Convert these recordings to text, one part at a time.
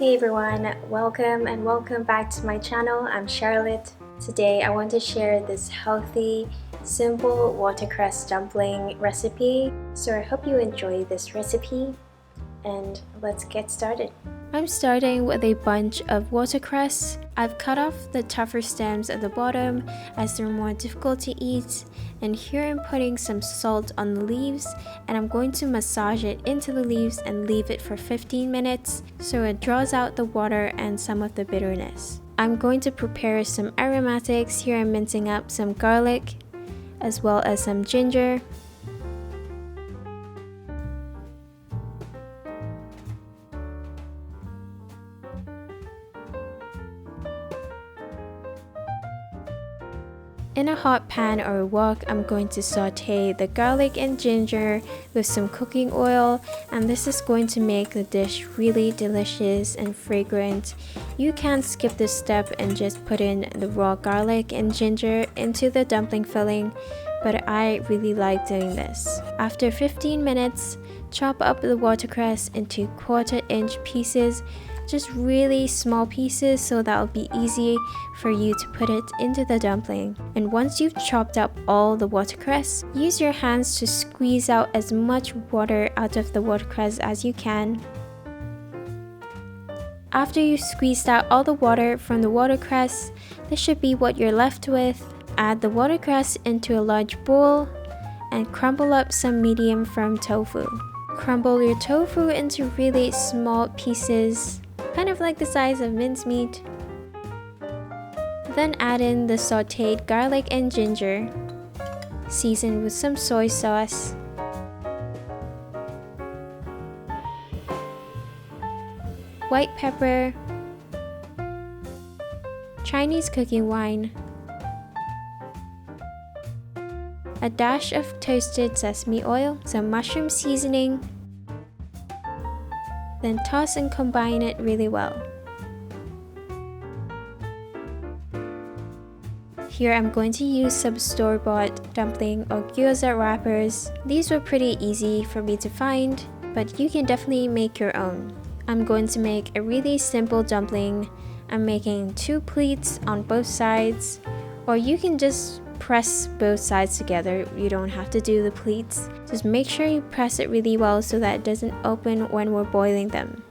Hey everyone, welcome back to my channel. I'm Charlotte. Today I want to share this healthy, simple watercress dumpling recipe. So I hope you enjoy this recipe and let's get started. I'm starting with a bunch of watercress. I've cut off the tougher stems at the bottom as they're more difficult to eat, and here I'm putting some salt on the leaves and I'm going to massage it into the leaves and leave it for 15 minutes so it draws out the water and some of the bitterness. I'm going to prepare some aromatics. Here I'm mincing up some garlic as well as some ginger. In a hot pan or a wok, I'm going to saute the garlic and ginger with some cooking oil, and this is going to make the dish really delicious and fragrant. You can skip this step and just put in the raw garlic and ginger into the dumpling filling, but I really like doing this. After 15 minutes, chop up the watercress into 1/4 inch pieces, just really small pieces, so that will be easy for you to put it into the dumpling. And once you've chopped up all the watercress, use your hands to squeeze out as much water out of the watercress as you can. After you've squeezed out all the water from the watercress, this should be what you're left with. Add the watercress into a large bowl and crumble up some medium firm tofu. Crumble your tofu into really small pieces, kind of like the size of mincemeat. Then add in the sauteed garlic and ginger, season with some soy sauce, white pepper, Chinese cooking wine, a dash of toasted sesame oil, some mushroom seasoning. Then toss and combine it really well. Here I'm going to use some store-bought dumpling or gyoza wrappers. These were pretty easy for me to find, but you can definitely make your own. I'm going to make a really simple dumpling. I'm making 2 pleats on both sides, or you can just press both sides together. You don't have to do the pleats. Just make sure you press it really well so that it doesn't open when we're boiling them.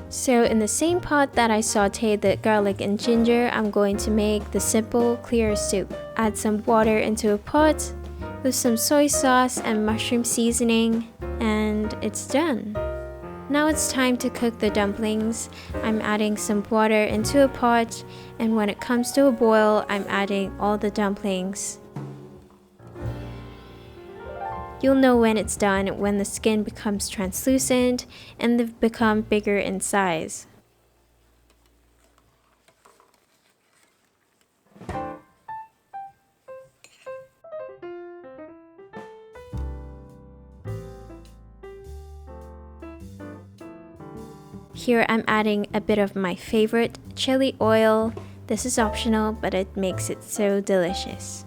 So in the same pot that I sauteed the garlic and ginger, I'm going to make the simple clear soup. Add some water into a pot with some soy sauce and mushroom seasoning, and it's done. Now it's time to cook the dumplings. I'm adding some water into a pot, and when it comes to a boil, I'm adding all the dumplings. You'll know when it's done when the skin becomes translucent and they've become bigger in size. Here I'm adding a bit of my favorite chili oil. This is optional, but it makes it so delicious.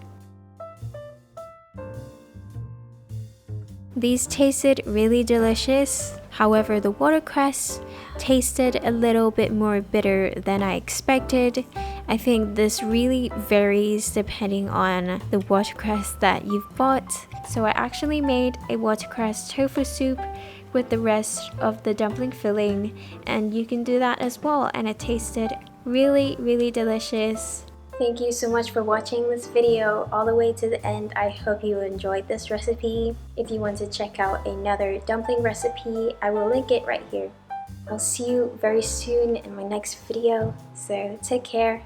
These tasted really delicious. However, the watercress tasted a little bit more bitter than I expected. I think this really varies depending on the watercress that you've bought. So I actually made a watercress tofu soup with the rest of the dumpling filling, and you can do that as well, and it tasted really delicious. Thank you so much for watching this video all the way to the end. I hope you enjoyed this recipe. If you want to check out another dumpling recipe, I will link it right here. I'll see you very soon in my next video, so take care.